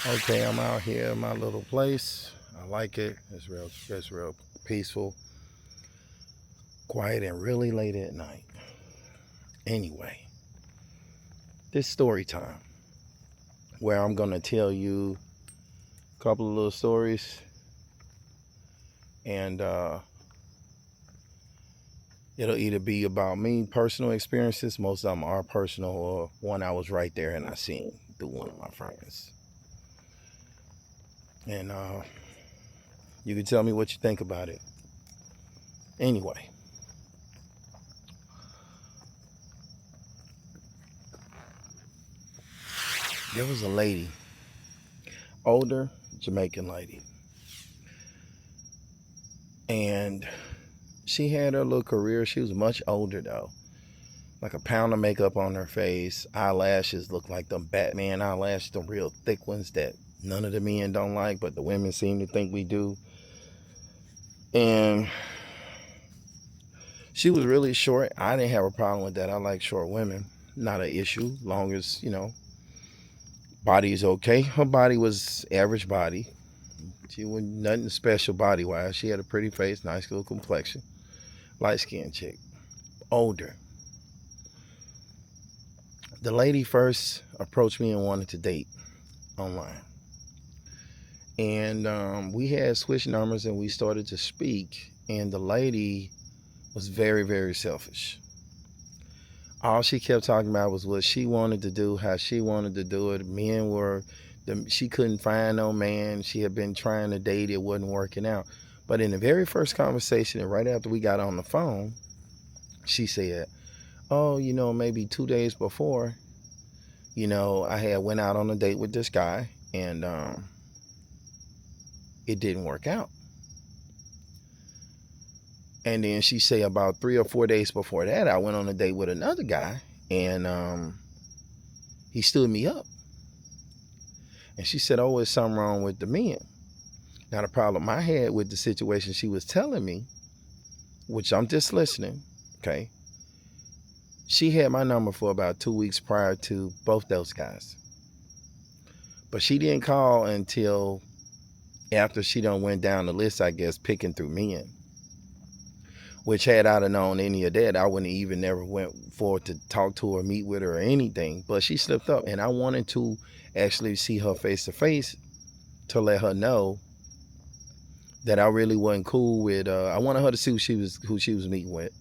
Okay, I'm out here in my little place. I like it. It's real peaceful, quiet, and really late at night. Anyway, this story time where I'm gonna tell you a couple of little stories, and it'll either be about me, personal experiences. Most of them are personal, or one I was right there and I seen through one of my friends. And you can tell me what you think about it. Anyway, there was a lady, older Jamaican lady, and she had her little career. She was much older though, like a pound of makeup on her face. Eyelashes looked like them Batman eyelashes, them real thick ones that none of the men don't like, but the women seem to think we do. And she was really short. I didn't have a problem with that. I like short women. Not an issue, long as, body is okay. Her body was average body. She was nothing special body wise. She had a pretty face, nice little complexion, light skinned chick, older. The lady first approached me and wanted to date online. And we had switched numbers and we started to speak. And the lady was very, very selfish. All she kept talking about was what she wanted to do, how she wanted to do it. She couldn't find no man. She had been trying to date, it wasn't working out. But in the very first conversation, and right after we got on the phone, she said, oh, maybe 2 days before, I had went out on a date with this guy and it didn't work out. And then she say about 3 or 4 days before that, I went on a date with another guy and he stood me up. And she said, oh, there's something wrong with the men. Now, the problem I had with the situation she was telling me, which I'm just listening, okay, she had my number for about 2 weeks prior to both those guys. But she didn't call until after she done went down the list, I guess, picking through men. Which had I known any of that, I wouldn't even never went forward to talk to her, meet with her or anything. But she slipped up and I wanted to actually see her face to face to let her know that I really wasn't cool with, I wanted her to see who she was meeting with.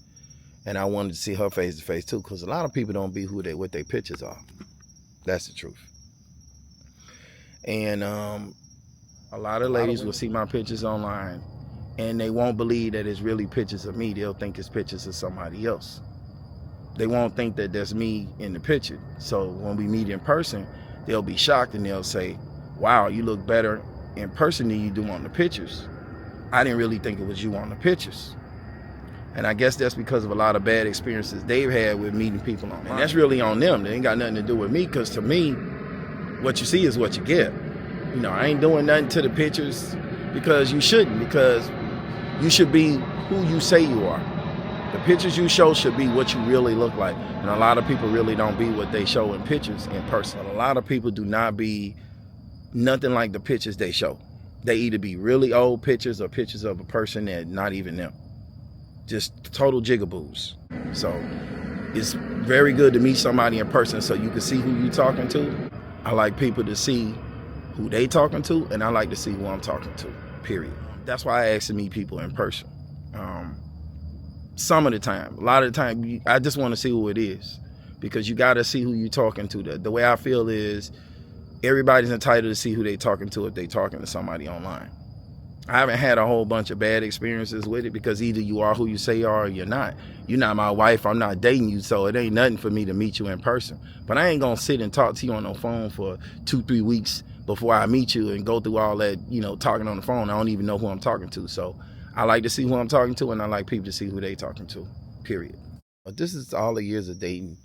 And I wanted to see her face to face too, because a lot of people don't be what their pictures are. That's the truth. And a lot of ladies will see my pictures online and they won't believe that it's really pictures of me. They'll think it's pictures of somebody else. They won't think that that's me in the picture. So when we meet in person, they'll be shocked and they'll say, wow, you look better in person than you do on the pictures. I didn't really think it was you on the pictures. And I guess that's because of a lot of bad experiences they've had with meeting people online. And that's really on them. They ain't got nothing to do with me, because to me, what you see is what you get. I ain't doing nothing to the pictures, because you shouldn't, because you should be who you say you are. The pictures you show should be what you really look like. And a lot of people really don't be what they show in pictures in person. A lot of people do not be nothing like the pictures they show. They either be really old pictures or pictures of a person that not even them. Just total jigaboos. So it's very good to meet somebody in person so you can see who you talking to. I like people to see who they talking to, and I like to see who I'm talking to, period. That's why I ask to meet people in person. Some of the time, a lot of the time, I just want to see who it is, because you got to see who you talking to. The way I feel is everybody's entitled to see who they talking to if they talking to somebody online. I haven't had a whole bunch of bad experiences with it, because either you are who you say you are or you're not. You're not my wife, I'm not dating you, so it ain't nothing for me to meet you in person. But I ain't gonna sit and talk to you on the phone for 2-3 weeks before I meet you and go through all that, talking on the phone. I don't even know who I'm talking to. So I like to see who I'm talking to, and I like people to see who they talking to, period. But this is all the years of dating.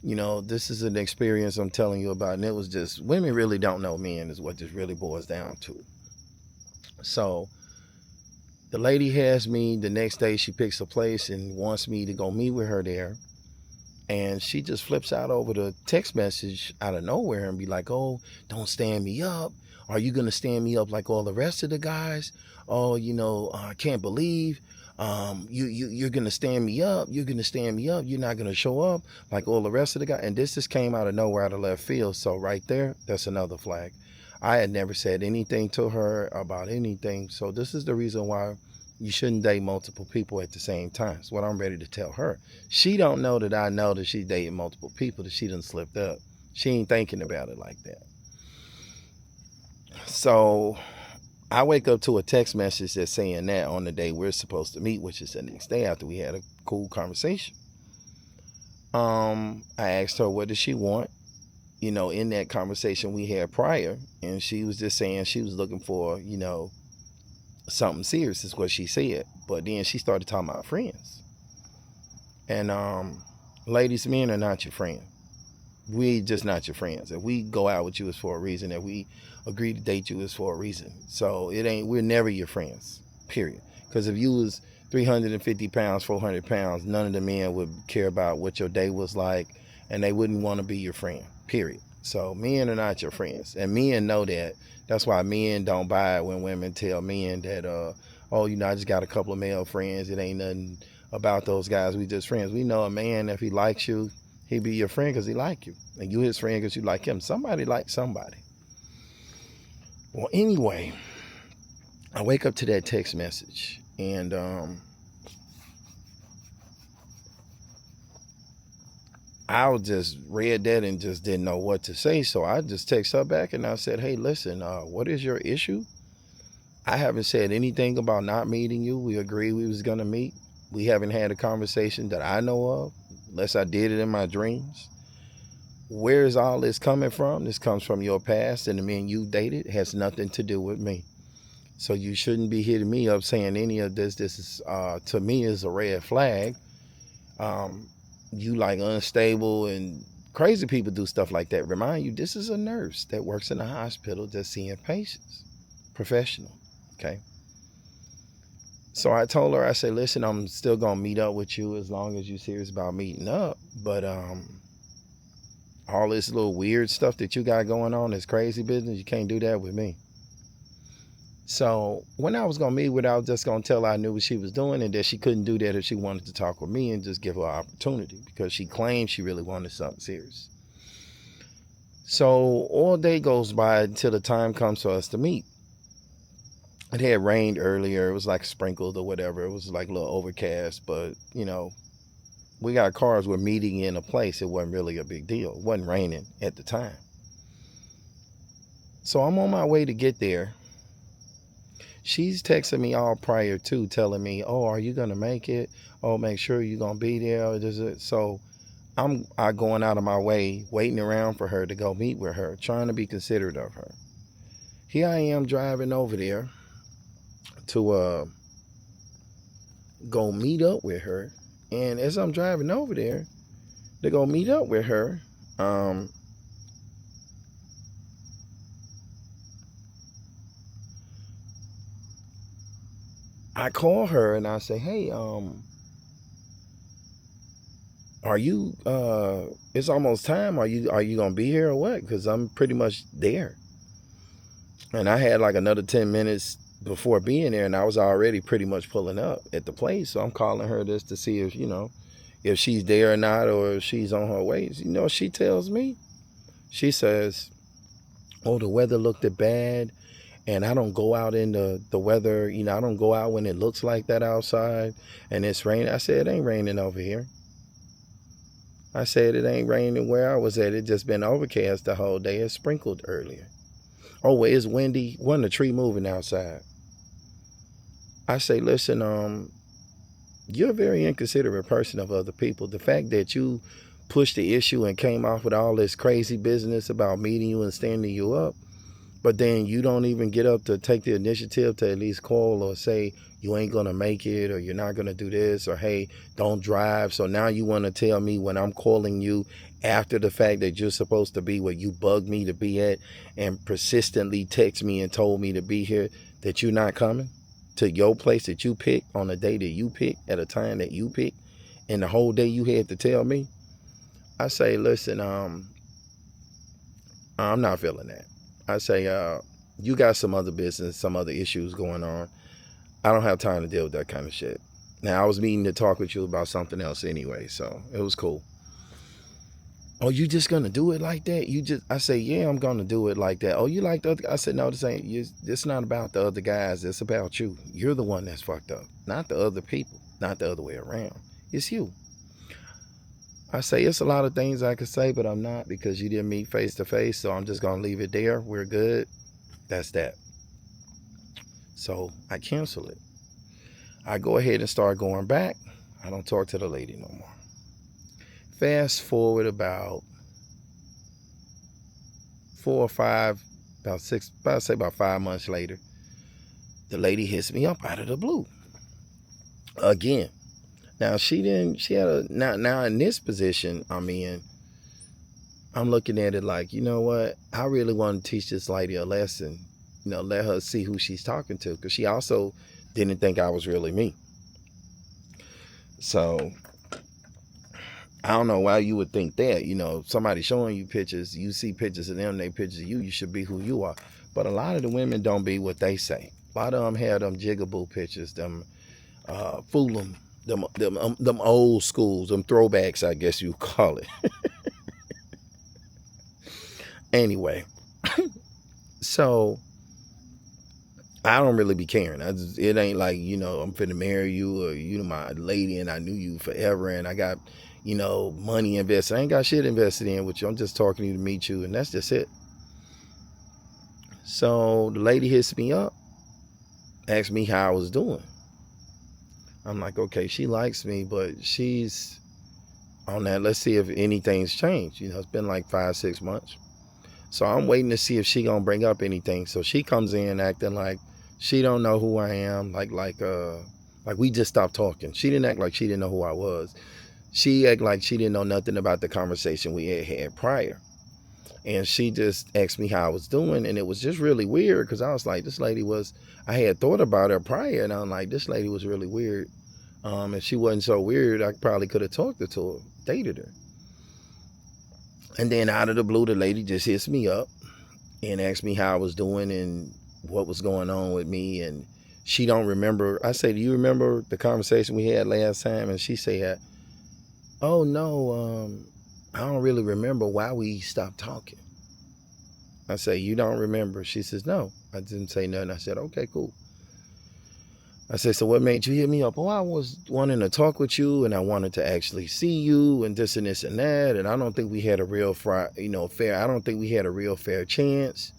This is an experience I'm telling you about, and it was just, women really don't know men is what this really boils down to. So the lady has me. The next day she picks a place and wants me to go meet with her there. And she just flips out over the text message out of nowhere and be like, oh, don't stand me up. Are you going to stand me up like all the rest of the guys? Oh, I can't believe you're going to stand me up. You're going to stand me up. You're not going to show up like all the rest of the guys. And this just came out of nowhere, out of left field. So right there, that's another flag. I had never said anything to her about anything. So this is the reason why you shouldn't date multiple people at the same time. It's what I'm ready to tell her. She don't know that I know that she's dating multiple people, that she done slipped up. She ain't thinking about it like that. So I wake up to a text message that's saying that on the day we're supposed to meet, which is the next day after we had a cool conversation. I asked her, what does she want? In that conversation we had prior, and she was just saying she was looking for, something serious is what she said. But then she started talking about friends. And ladies, men are not your friend. We just not your friends. If we go out with you, it's for a reason. If we agree to date you, it's for a reason. So we're never your friends, period. Because if you was 350 pounds, 400 pounds, none of the men would care about what your day was like, and they wouldn't want to be your friend, period. So men are not your friends, and men know that. That's why men don't buy it when women tell men that, I just got a couple of male friends. It ain't nothing about those guys. We just friends. We know a man, if he likes you, he be your friend because he like you. And you his friend because you like him. Somebody likes somebody. Well, anyway, I wake up to that text message, and I just read that and just didn't know what to say. So I just texted her back and I said, hey, listen, what is your issue? I haven't said anything about not meeting you. We agreed we was going to meet. We haven't had a conversation that I know of, unless I did it in my dreams. Where is all this coming from? This comes from your past, and the men you dated has nothing to do with me. So you shouldn't be hitting me up saying any of this. This is, to me, is a red flag. You like unstable, and crazy people do stuff like that. Remind you, this is a nurse that works in a hospital just seeing patients. Professional, okay? So I told her, I said, listen, I'm still going to meet up with you as long as you're serious about meeting up. But all this little weird stuff that you got going on, this crazy business, you can't do that with me. So when I was going to meet with her, I was just going to tell her I knew what she was doing and that she couldn't do that if she wanted to talk with me, and just give her an opportunity, because she claimed she really wanted something serious. So all day goes by until the time comes for us to meet. It had rained earlier. It was like sprinkled or whatever. It was like a little overcast, but we got cars. We're meeting in a place. It wasn't really a big deal. It wasn't raining at the time. So I'm on my way to get there. She's texting me all prior to, telling me, oh, are you going to make it? Oh, make sure you're going to be there. So I'm going out of my way, waiting around for her to go meet with her, trying to be considerate of her. Here I am driving over there to go meet up with her. And as I'm driving over there to go meet up with her, I call her and I say, hey, are you, it's almost time. Are you going to be here or what? Because I'm pretty much there. And I had like another 10 minutes before being there, and I was already pretty much pulling up at the place. So I'm calling her just to see if, if she's there or not, or if she's on her way. She tells me, she says, oh, the weather looked bad. And I don't go out in the weather, I don't go out when it looks like that outside and it's raining. I said, it ain't raining over here. I said, it ain't raining where I was at. It just been overcast the whole day. It sprinkled earlier. Oh, well, it's windy. Wasn't a tree moving outside. I say, listen, you're a very inconsiderate person of other people. The fact that you pushed the issue and came off with all this crazy business about meeting you and standing you up, but then you don't even get up to take the initiative to at least call or say you ain't going to make it, or you're not going to do this, or hey, don't drive. So now you want to tell me when I'm calling you after the fact that you're supposed to be where you bugged me to be at and persistently text me and told me to be here, that you're not coming to your place that you pick on a day that you pick at a time that you pick, and the whole day you had to tell me. I say, listen, I'm not feeling that. I say, you got some other business, some other issues going on. I don't have time to deal with that kind of shit. Now, I was meaning to talk with you about something else anyway, so it was cool. Oh, you just gonna do it like that? I say, yeah, I'm gonna do it like that. Oh, you like the other? I said, no, this not about the other guys. It's about you. You're the one that's fucked up, not the other people, not the other way around. It's you. I say, it's a lot of things I could say, but I'm not, because you didn't meet face to face, so I'm just gonna leave it there. We're good. That's that. So I cancel it. I go ahead and start going back. I don't talk to the lady no more. Fast forward about 4 or 5, about 5 months later, the lady hits me up out of the blue again. Now now in this position I'm in, I'm looking at it like, you know what? I really want to teach this lady a lesson. You know, let her see who she's talking to, because she also didn't think I was really me. So I don't know why you would think that. You know, somebody showing you pictures, you see pictures of them, they pictures of you, you should be who you are. But a lot of the women don't be what they say. A lot of them have them jigaboo pictures, them fool them old schools, them throwbacks, I guess you call it. Anyway, so I don't really be caring. It ain't like, you know, I'm finna marry you, or you know, my lady and I knew you forever and I got, you know, money invested. I ain't got shit invested in with you. I'm just talking to you to meet you, and that's just it. So the lady hits me up, asked me how I was doing. I'm like, okay, she likes me, but she's on that. Let's see if anything's changed. You know, it's been like 5, 6 months. So I'm waiting to see if she gonna bring up anything. So she comes in acting like she don't know who I am. Like we just stopped talking. She didn't act like she didn't know who I was. She acted like she didn't know nothing about the conversation we had prior. And she just asked me how I was doing. And it was just really weird, because I was like, I had thought about her prior, and I'm like, this lady was really weird. If she wasn't so weird, I probably could have talked to her, dated her. And then out of the blue, the lady just hits me up and asked me how I was doing and what was going on with me. And she don't remember. I say, do you remember the conversation we had last time? And she said, oh no, I don't really remember why we stopped talking. I say, you don't remember? She says, no, I didn't say nothing. I said, okay, cool. I said, so what made you hit me up? Oh, I was wanting to talk with you, and I wanted to actually see you, and this and this and that. And I don't think we had a real fair. I don't think we had a real fair chance,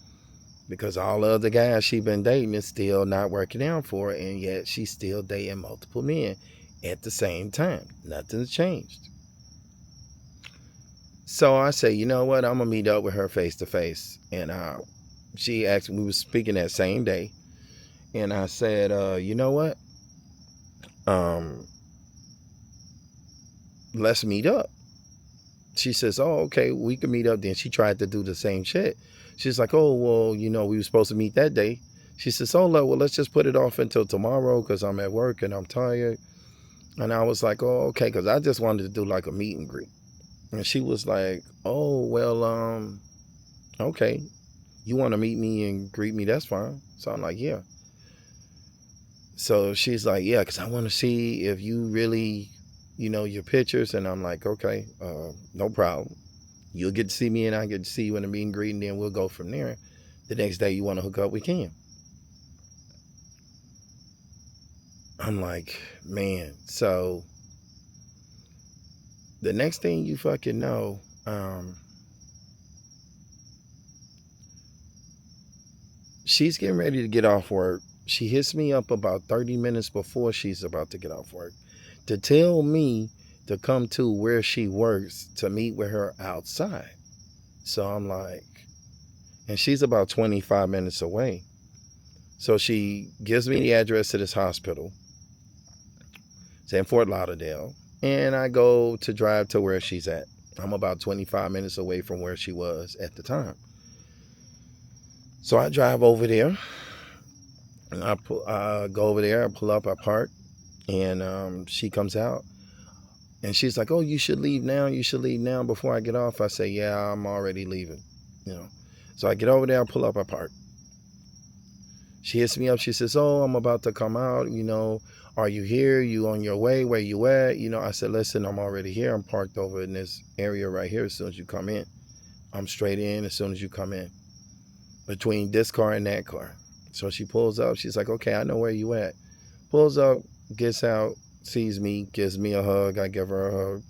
because all the other guys she been dating is still not working out for her, and yet she's still dating multiple men at the same time. Nothing's changed. So I say, you know what? I'm gonna meet up with her face to face. And she asked. We were speaking that same day. And I said, you know what? Let's meet up. She says, oh, okay, we can meet up. Then she tried to do the same shit. She's like, oh, well, you know, we were supposed to meet that day. She says, oh, well, let's just put it off until tomorrow, because I'm at work and I'm tired. And I was like, oh, okay, because I just wanted to do like a meet and greet. And she was like, oh, well, okay. You want to meet me and greet me? That's fine. So I'm like, yeah. So she's like, yeah, because I want to see if you really, you know, your pictures. And I'm like, okay, no problem. You'll get to see me and I get to see you in the meet and greet, and then we'll go from there. The next day you want to hook up, we can. I'm like, man. So the next thing you fucking know, she's getting ready to get off work. She hits me up about 30 minutes before she's about to get off work to tell me to come to where she works to meet with her outside. So I'm like, and she's about 25 minutes away. So she gives me the address to this hospital. It's in Fort Lauderdale. And I go to drive to where she's at. I'm about 25 minutes away from where she was at the time. So I drive over there. And I go over there, I pull up, I park, and she comes out. And she's like, oh, you should leave now. You should leave now before I get off. I say, yeah, I'm already leaving, you know. So I get over there, I pull up, I park. She hits me up. She says, oh, I'm about to come out. You know, are you here? You on your way? Where you at? You know, I said, listen, I'm already here. I'm parked over in this area right here as soon as you come in. I'm straight in as soon as you come in. Between this car and that car. So she pulls up. She's like, okay, I know where you at. Pulls up, gets out, sees me, gives me a hug. I give her a hug.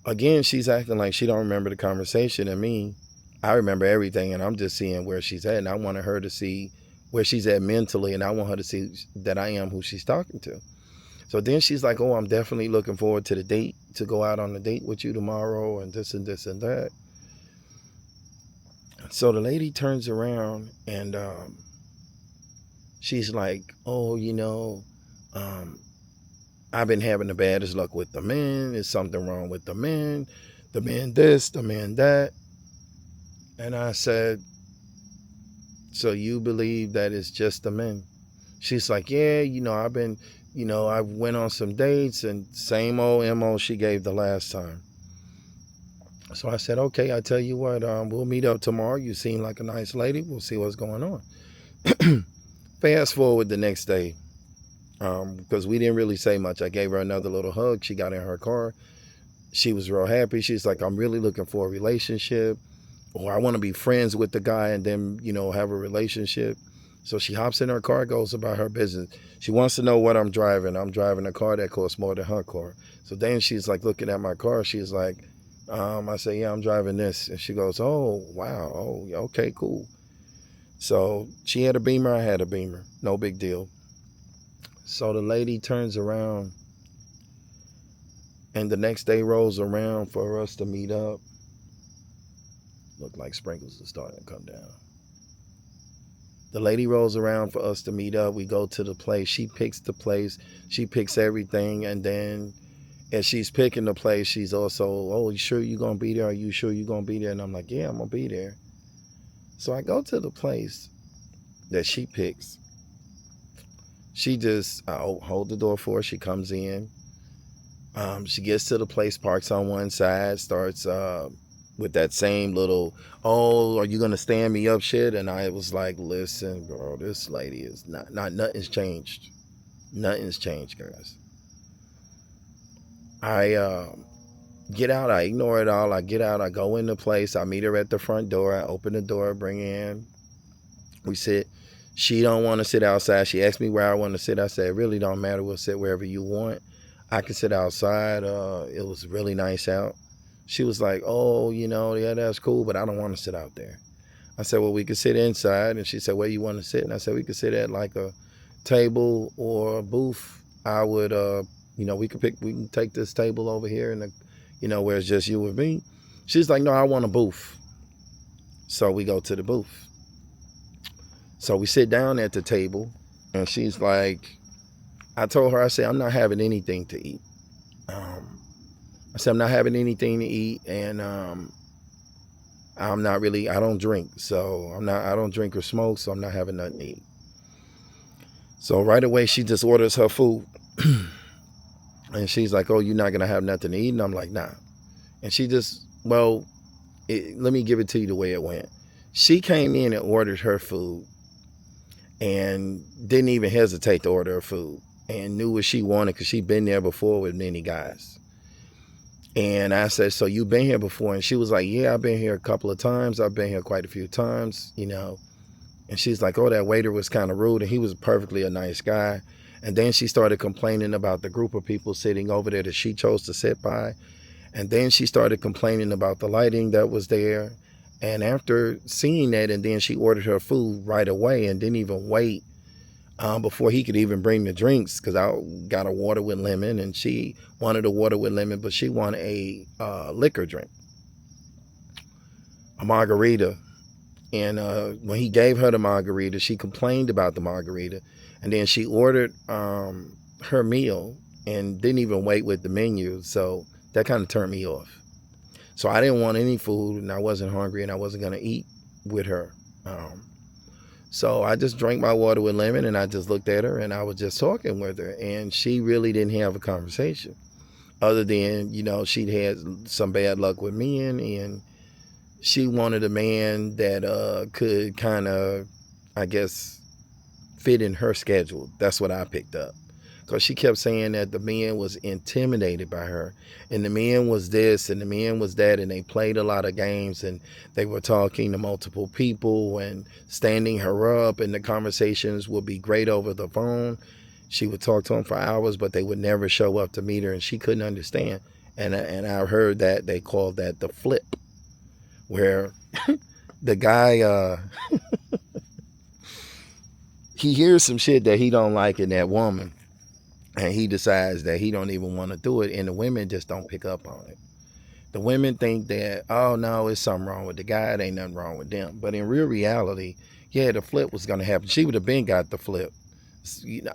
Again, she's acting like she don't remember the conversation. And me, I remember everything, and I'm just seeing where she's at. And I wanted her to see where she's at mentally, and I want her to see that I am who she's talking to. So then she's like, oh, I'm definitely looking forward to the date, to go out on the date with you tomorrow, and this and this and that. So the lady turns around, and she's like, oh, you know, I've been having the baddest luck with the men. There's something wrong with the men. The man this, the man that. And I said, so you believe that it's just the men? She's like, yeah, you know, I've been, you know, I went on some dates, and same old MO she gave the last time. So I said, okay, I tell you what, we'll meet up tomorrow. You seem like a nice lady. We'll see what's going on. Fast forward the next day, because we didn't really say much. I gave her another little hug. She got in her car. She was real happy. She's like, I'm really looking for a relationship, or I want to be friends with the guy and then, you know, have a relationship. So she hops in her car, goes about her business. She wants to know what I'm driving. I'm driving a car that costs more than her car. So then she's like looking at my car. She's like, I say, yeah, I'm driving this. And she goes, oh, wow. Oh, okay, cool. So she had a Beamer. I had a Beamer. No big deal. So the lady turns around, and the next day rolls around for us to meet up. Look like sprinkles are starting to come down. The lady rolls around for us to meet up. We go to the place. She picks the place. She picks everything. And then as she's picking the place, she's also, oh, you sure you're going to be there? Are you sure you're going to be there? And I'm like, yeah, I'm going to be there. So I go to the place that she picks. She just, I hold the door for her. She comes in. She gets to the place, parks on one side, starts with that same little, oh, are you going to stand me up shit? And I was like, listen, bro, this lady is nothing's changed. Nothing's changed, guys. I get out. I ignore it all. I get out. I go in the place. I meet her at the front door. I open the door, bring her in. We sit. She don't want to sit outside. She asked me where I want to sit. I said, it really don't matter. We'll sit wherever you want. I can sit outside. It was really nice out. She was like, oh, you know, yeah, that's cool, but I don't want to sit out there. I said, well, we could sit inside. And she said, where you want to sit? And I said, we could sit at like a table or a booth. I would, you know, we can take this table over here and, you know, where it's just you and me. She's like, no, I want a booth. So we go to the booth. So we sit down at the table, and she's like, I told her, I said, I'm not having anything to eat. I said, I'm not having anything to eat, and I don't drink. So I don't drink or smoke, so I'm not having nothing to eat. So right away, she just orders her food. And she's like, oh, you're not going to have nothing to eat? And I'm like, nah. And she just, let me give it to you the way it went. She came in and ordered her food and didn't even hesitate to order her food and knew what she wanted because she'd been there before with many guys. And I said, so you've been here before? And she was like, yeah, I've been here a couple of times. I've been here quite a few times, you know. And she's like, oh, that waiter was kind of rude. And he was perfectly a nice guy. And then she started complaining about the group of people sitting over there that she chose to sit by. And then she started complaining about the lighting that was there. And after seeing that, and then she ordered her food right away and didn't even wait before he could even bring the drinks, because I got a water with lemon, and she wanted a water with lemon, but she wanted a liquor drink, a margarita. And when he gave her the margarita, she complained about the margarita. And then she ordered her meal and didn't even wait with the menu. So that kind of turned me off. So I didn't want any food, and I wasn't hungry, and I wasn't going to eat with her. So I just drank my water with lemon, and I just looked at her, and I was just talking with her. And she really didn't have a conversation. other than, she'd had some bad luck with men, and she wanted a man that could kind of, I guess, fit in her schedule. That's what I picked up. Because she kept saying that the man was intimidated by her, and the man was this, and the man was that, and they played a lot of games, and they were talking to multiple people and standing her up, and the conversations would be great over the phone. She would talk to them for hours, but they would never show up to meet her, and she couldn't understand. And I heard that they called that the flip, where the guy, he hears some shit that he don't like in that woman, and he decides that he don't even want to do it, and the women just don't pick up on it. The women think that, oh no, it's something wrong with the guy, it ain't nothing wrong with them. But in real reality, yeah, the flip was going to happen. She would have been got the flip.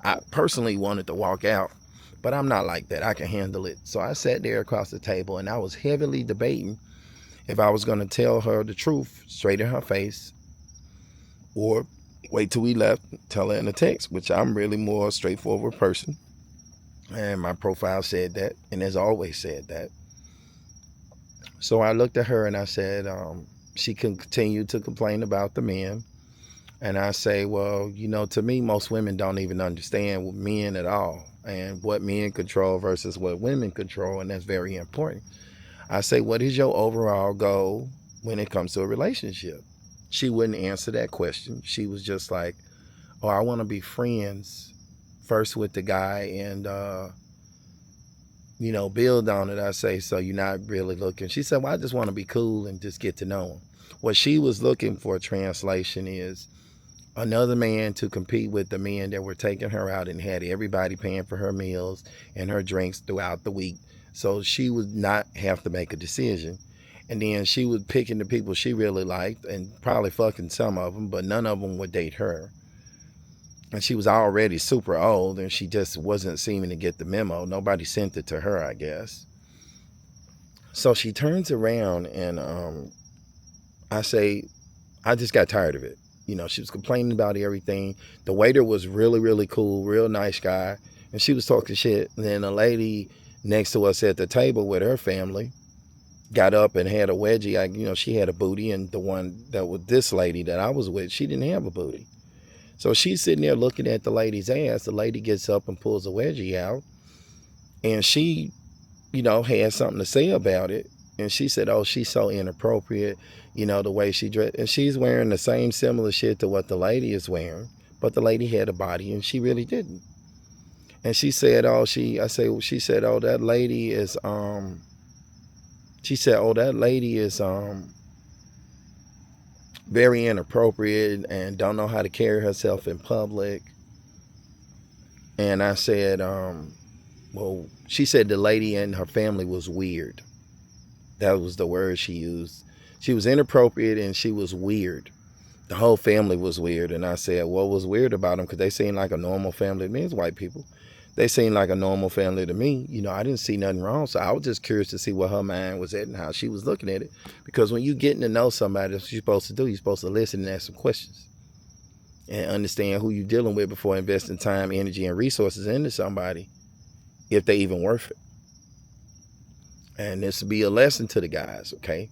I personally wanted to walk out, but I'm not like that. I can handle it. So I sat there across the table, and I was heavily debating if I was going to tell her the truth straight in her face, or wait till we left, tell her in a text, which I'm really more a straightforward person. And my profile said that, and has always said that. So I looked at her and I said, she continued to complain about the men. And I say, well, to me, most women don't even understand men at all, and what men control versus what women control. And that's very important. I say, what is your overall goal when it comes to a relationship? She wouldn't answer that question. She was just like, oh, I want to be friends first with the guy and, build on it. I say, so you're not really looking. She said, well, I just want to be cool and just get to know him. What she was looking for, translation, is another man to compete with the men that were taking her out and had everybody paying for her meals and her drinks throughout the week. So she would not have to make a decision. And then she was picking the people she really liked and probably fucking some of them, but none of them would date her. And she was already super old, and she just wasn't seeming to get the memo. Nobody sent it to her, I guess. So she turns around, and I say, I just got tired of it. She was complaining about everything. The waiter was really, really cool, real nice guy. And she was talking shit. And then a lady next to us at the table with her family got up and had a wedgie. She had a booty, and the one that was this lady that I was with, she didn't have a booty. So she's sitting there looking at the lady's ass. The lady gets up and pulls a wedgie out, and she, had something to say about it. And she said, oh, she's so inappropriate, the way she dressed. And she's wearing the same similar shit to what the lady is wearing, but the lady had a body and she really didn't. And she said, she said, oh, that lady is, very inappropriate and don't know how to carry herself in public. And I said, well, she said the lady and her family was weird. That was the word she used. She was inappropriate and she was weird. The whole family was weird. And I said, what was weird about them? Because they seemed like a normal family to me. It's white people. They seemed like a normal family to me. I didn't see nothing wrong. So I was just curious to see what her mind was at and how she was looking at it. Because when you're getting to know somebody, that's what you're supposed to do. You're supposed to listen and ask some questions and understand who you're dealing with before investing time, energy, and resources into somebody, if they even worth it. And this will be a lesson to the guys, okay?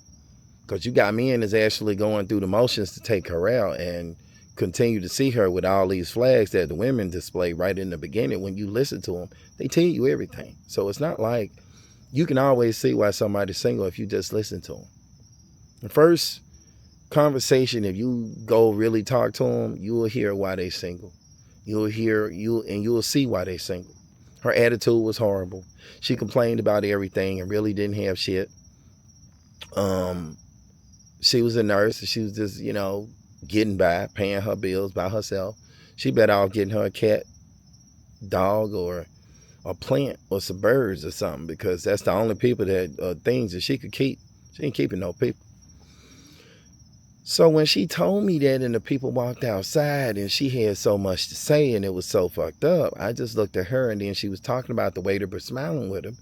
Because you got men that's actually going through the motions to take her out and continue to see her with all these flags that the women display right in the beginning. When you listen to them, they tell you everything. So it's not like you can always see why somebody's single if you just listen to them. The first conversation, if you go really talk to them, you will hear why they single. You'll see why they single. Her attitude was horrible. She complained about everything and really didn't have shit. She was a nurse and she was just, getting by, paying her bills by herself. She better off getting her a cat, dog, or a plant or some birds or something, because that's the only people things that she could keep. She ain't keeping no people. So when she told me that and the people walked outside and she had so much to say and it was so fucked up, I just looked at her, and then she was talking about the waiter but smiling with him.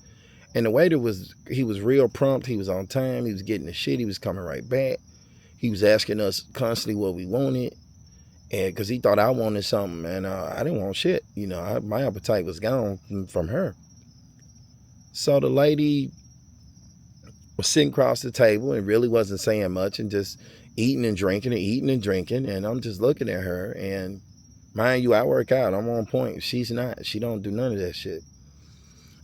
And the waiter was real prompt. He was on time. He was getting the shit. He was coming right back. He was asking us constantly what we wanted, and because he thought I wanted something, and I didn't want shit. My appetite was gone from her. So the lady was sitting across the table and really wasn't saying much and just eating and drinking and eating and drinking. And I'm just looking at her, and mind you, I work out. I'm on point. She's not. She don't do none of that shit.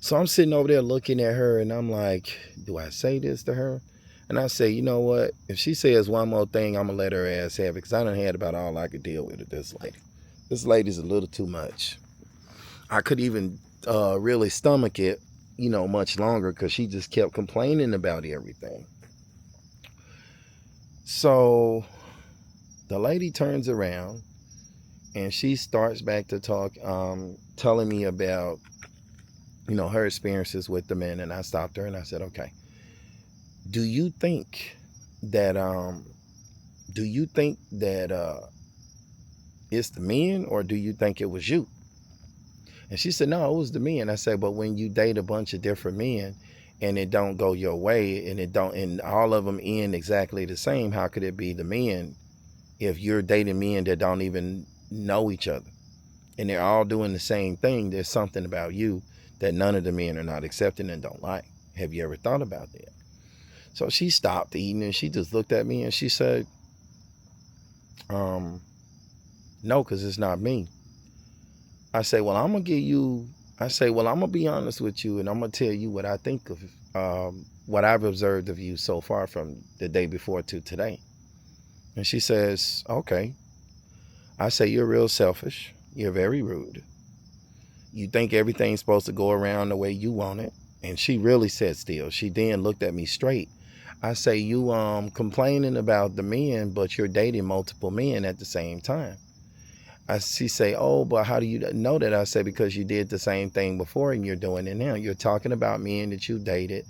So I'm sitting over there looking at her, and I'm like, do I say this to her? And I say, you know what? If she says one more thing, I'm going to let her ass have it, because I done had about all I could deal with this lady. This lady's a little too much. I could even really stomach it, much longer, because she just kept complaining about everything. So the lady turns around, and she starts back to talk, telling me about, her experiences with the men. And I stopped her and I said, okay, do you think that it's the men, or do you think it was you? And she said, no, it was the men. I said, but when you date a bunch of different men and it don't go your way, and all of them end exactly the same, how could it be the men if you're dating men that don't even know each other and they're all doing the same thing? There's something about you that none of the men are not accepting and don't like. Have you ever thought about that? So she stopped eating and she just looked at me and she said, no, because it's not me. I say, well, I'm going to be honest with you, and I'm going to tell you what I think of what I've observed of you so far from the day before to today. And she says, okay. I say, you're real selfish. You're very rude. You think everything's supposed to go around the way you want it. And she really sat still. She then looked at me straight. I say, you complaining about the men, but you're dating multiple men at the same time. She say, oh, but how do you know that? I say, because you did the same thing before and you're doing it now. You're talking about men that you dated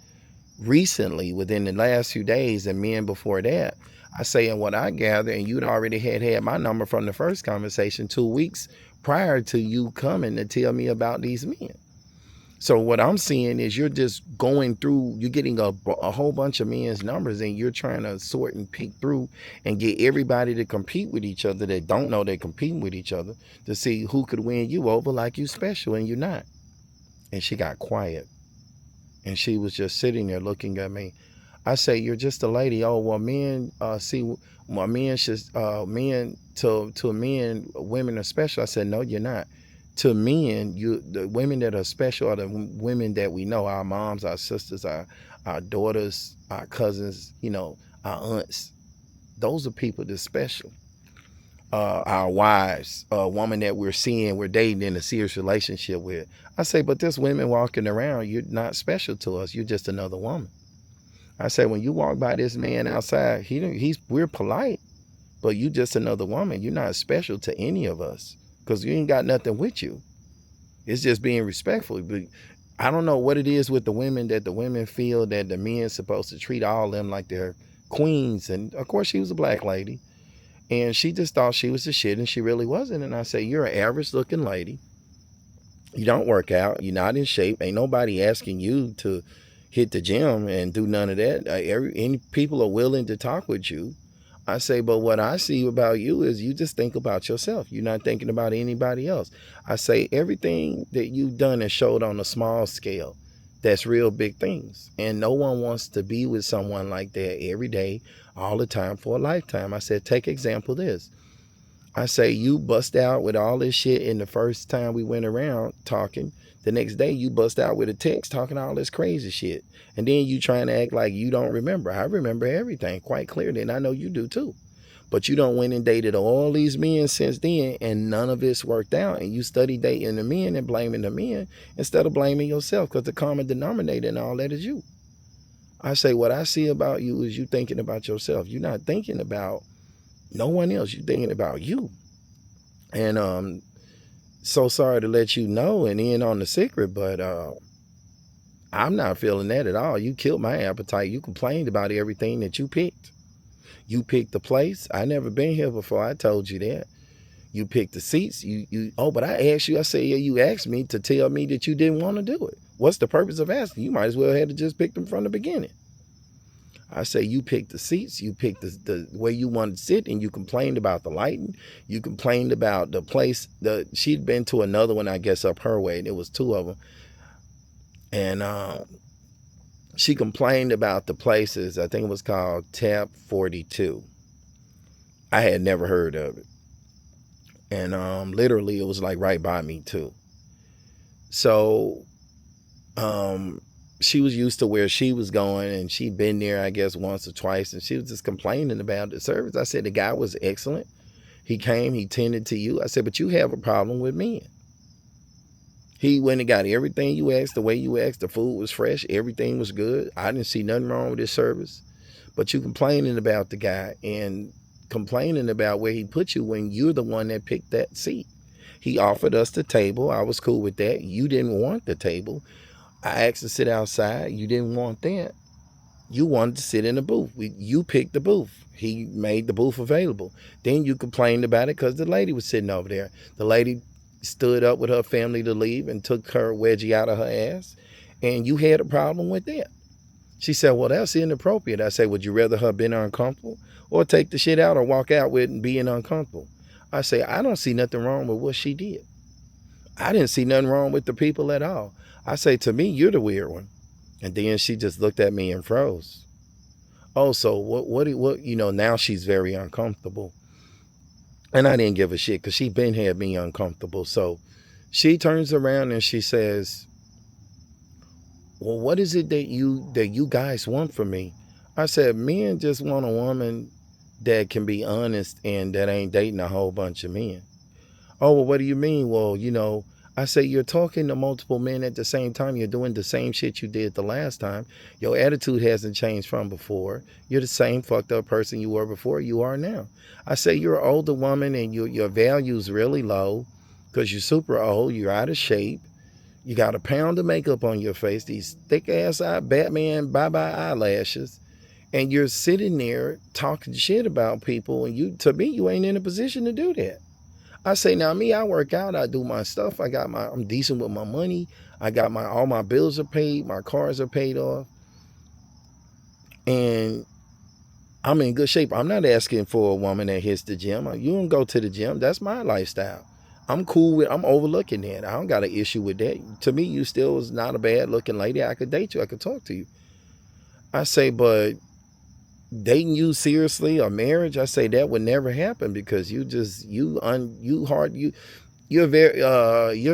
recently within the last few days and men before that. I say, and what I gather, and you'd already had my number from the first conversation 2 weeks prior to you coming to tell me about these men. So what I'm seeing is you're just going through, you're getting a whole bunch of men's numbers and you're trying to sort and pick through and get everybody to compete with each other that don't know they're competing with each other to see who could win you over like you special and you're not. And she got quiet and she was just sitting there looking at me. I say, you're just a lady. Oh, well, men, men should, men to men, women are special. I said, no, you're not. To men, the women that are special are the women that we know, our moms, our sisters, our daughters, our cousins, our aunts. Those are people that's special. Our wives, a woman that we're dating in a serious relationship with. I say, but there's women walking around, you're not special to us. You're just another woman. I say, when you walk by this man outside, we're polite, but you just another woman. You're not special to any of us. Because you ain't got nothing with you. It's just being respectful. But I don't know what it is with the women that the women feel that the men's supposed to treat all of them like they're queens. And of course she was a black lady. And she just thought she was the shit and she really wasn't. And I say, you're an average looking lady. You don't work out. You're not in shape. Ain't nobody asking you to hit the gym and do none of that. Any people are willing to talk with you. I say, but what I see about you is you just think about yourself. You're not thinking about anybody else. I say everything that you've done and showed on a small scale, that's real big things. And no one wants to be with someone like that every day, all the time for a lifetime. I said, take example this. I say, you bust out with all this shit in the first time we went around talking. The next day you bust out with a text talking all this crazy shit. And then you trying to act like you don't remember. I remember everything quite clearly, and I know you do too. But you don't went and dated all these men since then, and none of it's worked out. And you study dating the men and blaming the men instead of blaming yourself, because the common denominator in all that is you. I say, what I see about you is you thinking about yourself. You're not thinking about no one else. You're thinking about you. And so sorry to let you know and end on the secret, but I'm not feeling that at all. You killed my appetite. You complained about everything that you picked. You picked the place. I never been here before. I told you that. You picked the seats. But I asked you. I said, yeah, you asked me to tell me that you didn't want to do it. What's the purpose of asking? You might as well have to just pick them from the beginning. I say, you picked the seats. You picked the way you wanted to sit, and you complained about the lighting. You complained about the place. She'd been to another one, I guess, up her way, and it was 2 of them. And she complained about the places. I think it was called Tap 42. I had never heard of it. And literally it was like right by me too. So she was used to where she was going, and she'd been there, I guess, once or twice, and she was just complaining about the service. I said, the guy was excellent. He came, he tended to you. I said, but you have a problem with men. He went and got everything you asked, the way you asked. The food was fresh. Everything was good. I didn't see nothing wrong with his service. But you complaining about the guy and complaining about where he put you when you're the one that picked that seat. He offered us the table. I was cool with that. You didn't want the table. I asked to sit outside. You didn't want that. You wanted to sit in the booth. You picked the booth. He made the booth available. Then you complained about it because the lady was sitting over there. The lady stood up with her family to leave and took her wedgie out of her ass. And you had a problem with that. She said, well, that's inappropriate. I said, would you rather her been uncomfortable or take the shit out or walk out with and being uncomfortable? I say, I don't see nothing wrong with what she did. I didn't see nothing wrong with the people at all. I say, to me, you're the weird one. And then she just looked at me and froze. Oh, so what, you know, now she's very uncomfortable. And I didn't give a shit because she been had me uncomfortable. So she turns around and she says, well, what is it that you guys want from me? I said, men just want a woman that can be honest and that ain't dating a whole bunch of men. Oh, well, what do you mean? Well, you know, I say, you're talking to multiple men at the same time. You're doing the same shit you did the last time. Your attitude hasn't changed from before. You're the same fucked up person you were before you are now. I say, you're an older woman and your value's really low because you're super old. You're out of shape. You got a pound of makeup on your face, these thick ass Batman bye-bye eyelashes. And you're sitting there talking shit about people. And to me, you ain't in a position to do that. I say, now me, I work out, I do my stuff. I'm decent with my money. I got all my bills are paid. My cars are paid off. And I'm in good shape. I'm not asking for a woman that hits the gym. You don't go to the gym. That's my lifestyle. I'm cool with, I'm overlooking that. I don't got an issue with that. To me, you still is not a bad looking lady. I could date you. I could talk to you. I say, but dating you seriously or marriage, I say that would never happen because you're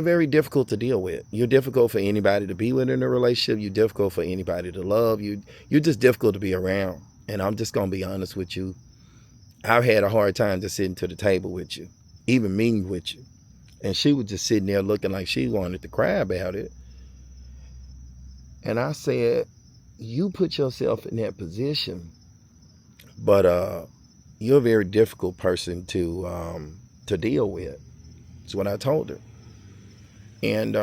very difficult to deal with. You're difficult for anybody to be with in a relationship. You're difficult for anybody to love. You're just difficult to be around. And I'm just gonna be honest with you. I've had a hard time just sitting to the table with you, even meeting with you. And she was just sitting there looking like she wanted to cry about it. And I said, you put yourself in that position. But you're a very difficult person to deal with. That's what I told her. And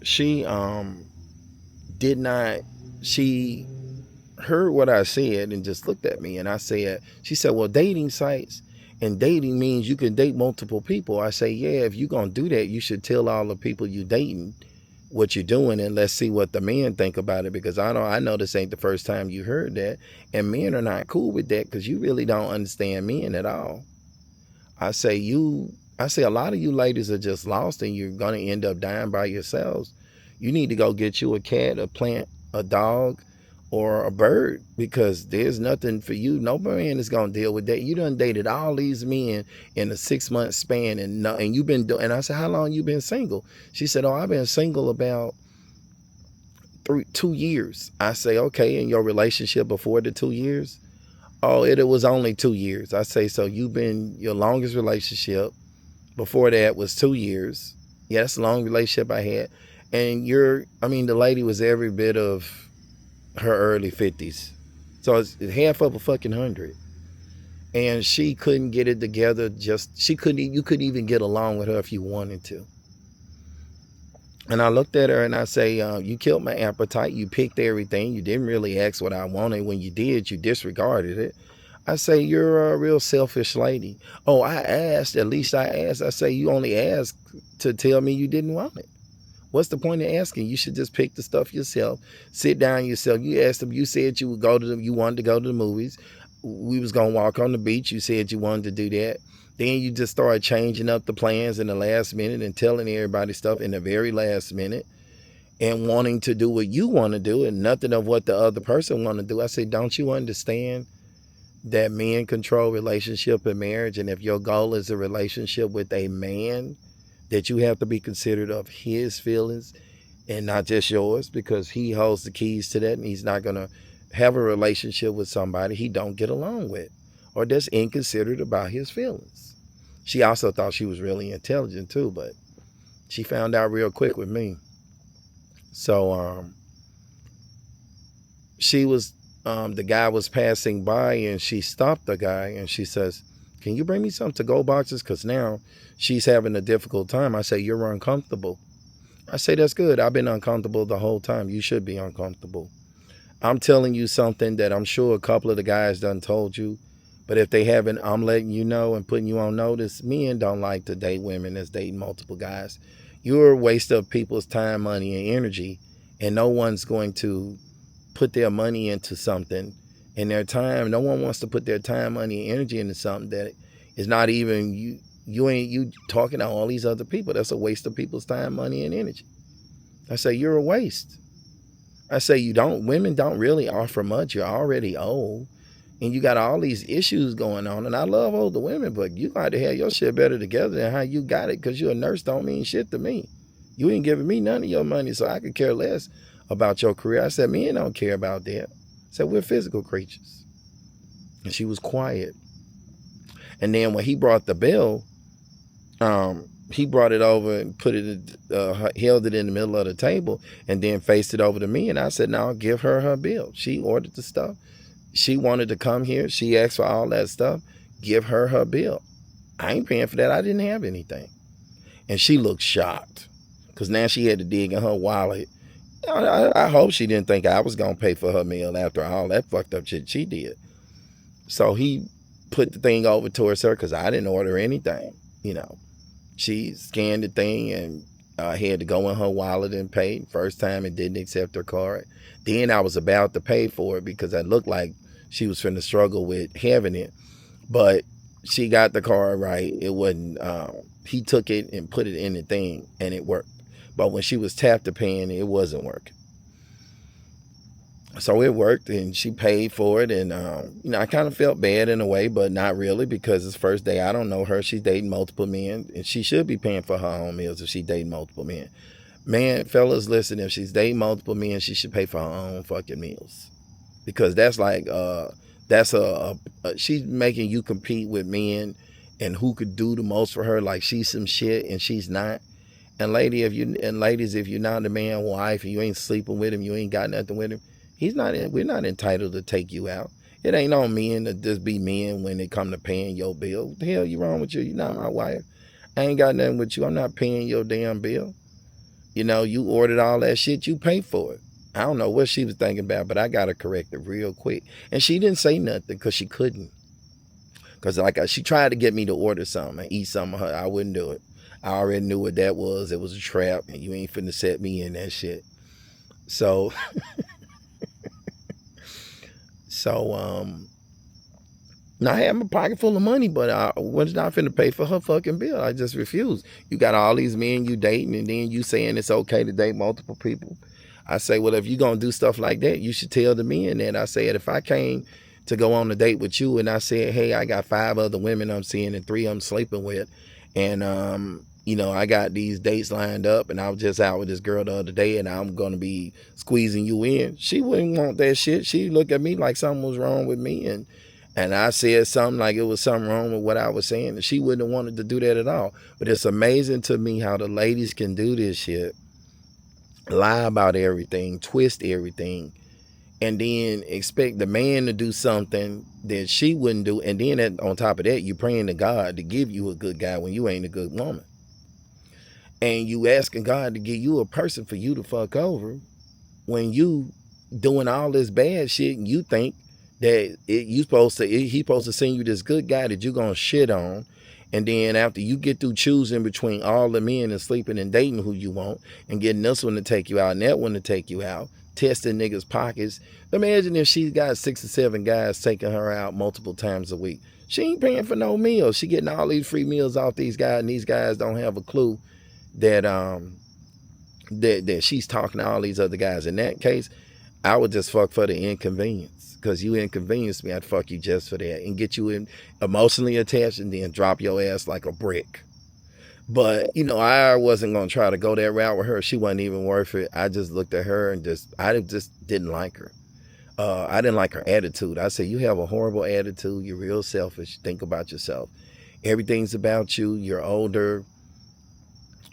she she heard what I said and just looked at me. And she said, well, dating sites and dating means you can date multiple people. I say, yeah, if you're going to do that, you should tell all the people you dating what you're doing, and let's see what the men think about it, because I know this ain't the first time you heard that, and men are not cool with that because you really don't understand men at all. I say a lot of you ladies are just lost and you're gonna end up dying by yourselves. You need to go get you a cat, a plant, a dog, or a bird, because there's nothing for you. No man is gonna deal with that. You done dated all these men in a 6-month span, and you've been doing. And I said, how long you been single? She said, oh, I've been single about 2 years. I say, okay, in your relationship before the 2 years? Oh, it was only 2 years. I say, so you've been, your longest relationship before that was 2 years. Yeah, that's a long relationship I had. And the lady was every bit of her early 50s. So it's half of a fucking 100. And she couldn't get it together. You couldn't even get along with her if you wanted to. And I looked at her and I say, you killed my appetite. You picked everything. You didn't really ask what I wanted. When you did, you disregarded it. I say, you're a real selfish lady. Oh, I asked. At least I asked. I say, you only asked to tell me you didn't want it. What's the point of asking? You should just pick the stuff yourself. Sit down yourself. You asked them. You said you wanted to go to the movies. We was going to walk on the beach. You said you wanted to do that. Then you just started changing up the plans in the last minute and telling everybody stuff in the very last minute. and wanting to do what you want to do and nothing of what the other person want to do. I say, don't you understand that men control relationship and marriage? And if your goal is a relationship with a man, that you have to be considerate of his feelings and not just yours, because he holds the keys to that, and he's not going to have a relationship with somebody he don't get along with or that's inconsiderate about his feelings. She also thought she was really intelligent too, but she found out real quick with me. So she was, the guy was passing by, and she stopped the guy and she says, can you bring me some to-go boxes? Because now she's having a difficult time. I say, you're uncomfortable. I say, that's good. I've been uncomfortable the whole time. You should be uncomfortable. I'm telling you something that I'm sure a couple of the guys done told you, but if they haven't, I'm letting you know and putting you on notice. Men don't like to date women that's dating multiple guys. You're a waste of people's time, money, and energy, and no one's going to put their money into something and their time. No one wants to put their time, money, and energy into something that is not even you. You talking to all these other people. That's a waste of people's time, money, and energy. I say, you're a waste. I say, women don't really offer much. You're already old, and you got all these issues going on. And I love older women, but you got to have your shit better together than how you got it, because you're a nurse don't mean shit to me. You ain't giving me none of your money, so I could care less about your career. I said, men don't care about that. I said, we're physical creatures. And she was quiet. And then when he brought the bill, he brought it over and put it, held it in the middle of the table, and then faced it over to me. And I said, no, give her bill. She ordered the stuff. She wanted to come here. She asked for all that stuff. Give her bill. I ain't paying for that. I didn't have anything. And she looked shocked, because now she had to dig in her wallet. I hope she didn't think I was going to pay for her meal after all that fucked up shit she did. So he put the thing over towards her, because I didn't order anything, you know. She scanned the thing and had to go in her wallet and pay. First time it didn't accept her card. Then I was about to pay for it because it looked like she was finna struggle with having it. But she got the card right. It wasn't, he took it and put it in the thing and it worked. But when she was tapped to paying, it wasn't working. So it worked, and she paid for it. And, you know, I kind of felt bad in a way, but not really, because it's first day. I don't know her. She's dating multiple men, and she should be paying for her own meals if she's dating multiple men. Man, fellas, listen, if she's dating multiple men, she should pay for her own fucking meals. Because that's like, she's making you compete with men and who could do the most for her, like she's some shit and she's not. And ladies, if you're not a man wife and you ain't sleeping with him, you ain't got nothing with him, we're not entitled to take you out. It ain't on men to just be men when it come to paying your bill. What the hell you wrong with you? You're not my wife. I ain't got nothing with you. I'm not paying your damn bill. You know, you ordered all that shit, you pay for it. I don't know what she was thinking about, but I got to correct it real quick. And she didn't say nothing because she couldn't. Because she tried to get me to order something and eat some of her. I wouldn't do it. I already knew what that was. It was a trap, and you ain't finna set me in that shit. So... now I had my pocket full of money, but I was not finna pay for her fucking bill. I just refused. You got all these men you dating, and then you saying it's okay to date multiple people. I say, well, if you're gonna do stuff like that, you should tell the men that. I said, if I came to go on a date with you and I said, hey, I got 5 other women I'm seeing and 3 I'm sleeping with, and you know, I got these dates lined up, and I was just out with this girl the other day, and I'm going to be squeezing you in. She wouldn't want that shit. She'd look at me like something was wrong with me, and I said something like it was something wrong with what I was saying, and she wouldn't have wanted to do that at all. But it's amazing to me how the ladies can do this shit, lie about everything, twist everything, and then expect the man to do something that she wouldn't do, and then on top of that, you praying to God to give you a good guy when you ain't a good woman. And you asking God to give you a person for you to fuck over when you doing all this bad shit, and you think that he's supposed to send you this good guy that you're gonna shit on. And then after you get through choosing between all the men and sleeping and dating who you want and getting this one to take you out and that one to take you out, testing niggas' pockets. Imagine if she's got 6 or 7 guys taking her out multiple times a week. She ain't paying for no meals. She getting all these free meals off these guys, and these guys don't have a clue that that she's talking to all these other guys. In that case, I would just fuck for the inconvenience. Because you inconvenienced me, I'd fuck you just for that. And get you emotionally attached and then drop your ass like a brick. But, you know, I wasn't going to try to go that route with her. She wasn't even worth it. I just looked at her and I just didn't like her. I didn't like her attitude. I said, you have a horrible attitude. You're real selfish. Think about yourself. Everything's about you. You're older.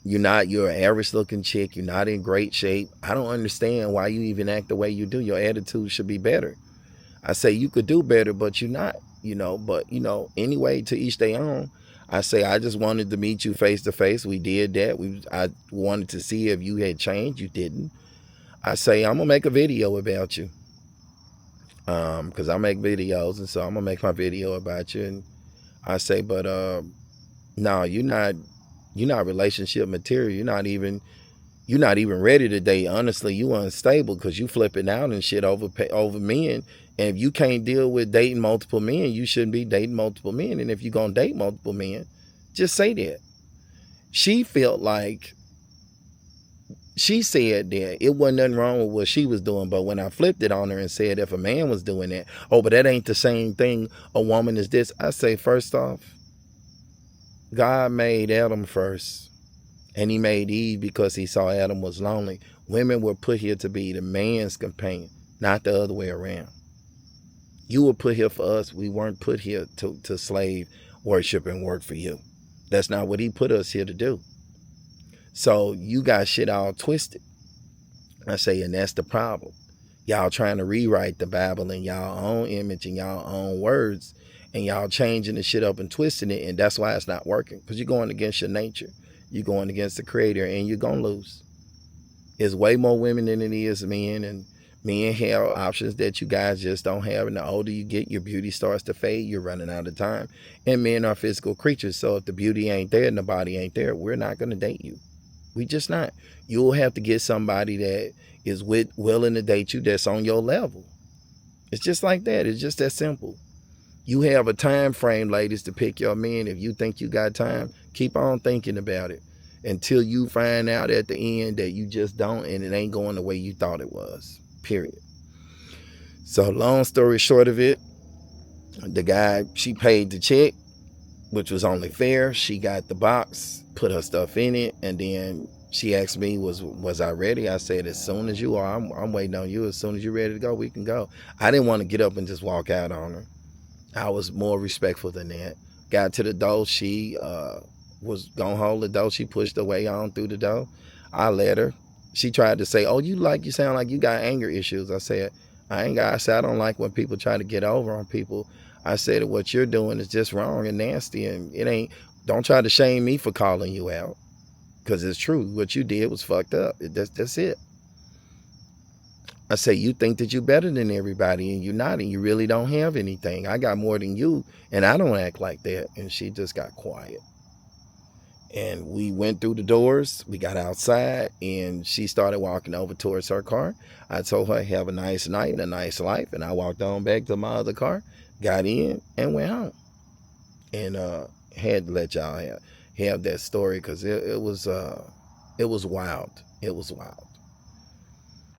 You're an average looking chick. You're not in great shape. I don't understand why you even act the way you do. Your attitude should be better. I say you could do better, but you're not, you know. But, you know, anyway, to each their own. I say, I just wanted to meet you face to face. We did that. I wanted to see if you had changed. You didn't. I say, I'm going to make a video about you. Because I make videos, and so I'm going to make my video about you. And I say, but no, you're not relationship material. You're not even ready to date. Honestly, you unstable because you flipping out and shit over men. And if you can't deal with dating multiple men, you shouldn't be dating multiple men. And if you're going to date multiple men, just say that. She felt like, she said that it wasn't nothing wrong with what she was doing. But when I flipped it on her and said if a man was doing that, oh, but that ain't the same thing. A woman is this. I say, first off, God made Adam first. And he made Eve because he saw Adam was lonely. Women were put here to be the man's companion, not the other way around. You were put here for us. We weren't put here to slave, worship, and work for you. That's not what he put us here to do. So you got shit all twisted. I say, and that's the problem. Y'all trying to rewrite the Bible in y'all own image and y'all own words, and y'all changing the shit up and twisting it, and that's why it's not working. Because you're going against your nature. You're going against the creator, and you're going to lose. There's way more women than it is men, and men have options that you guys just don't have. And the older you get, your beauty starts to fade. You're running out of time. And men are physical creatures, so if the beauty ain't there and the body ain't there, we're not going to date you. We just not. You'll have to get somebody that is willing to date you that's on your level. It's just like that. It's just that simple. You have a time frame, ladies, to pick your men. If you think you got time, keep on thinking about it until you find out at the end that you just don't, and it ain't going the way you thought it was, period. So long story short of it, the guy, she paid the check, which was only fair. She got the box, put her stuff in it, and then she asked me, was I ready? I said, as soon as you are, I'm waiting on you. As soon as you're ready to go, we can go. I didn't want to get up and just walk out on her. I was more respectful than that. Got to the door. She was going to hold the door. She pushed her way on through the door. I let her. She tried to say, oh, you sound like you got anger issues. I said, I don't like when people try to get over on people. I said that what you're doing is just wrong and nasty, and don't try to shame me for calling you out. Because it's true. What you did was fucked up. That's it. I say, you think that you're better than everybody, and you're not, and you really don't have anything. I got more than you, and I don't act like that. And she just got quiet. And we went through the doors. We got outside, and she started walking over towards her car. I told her, have a nice night and a nice life. And I walked on back to my other car, got in, and went home. And had to let y'all have that story, because it was wild. It was wild.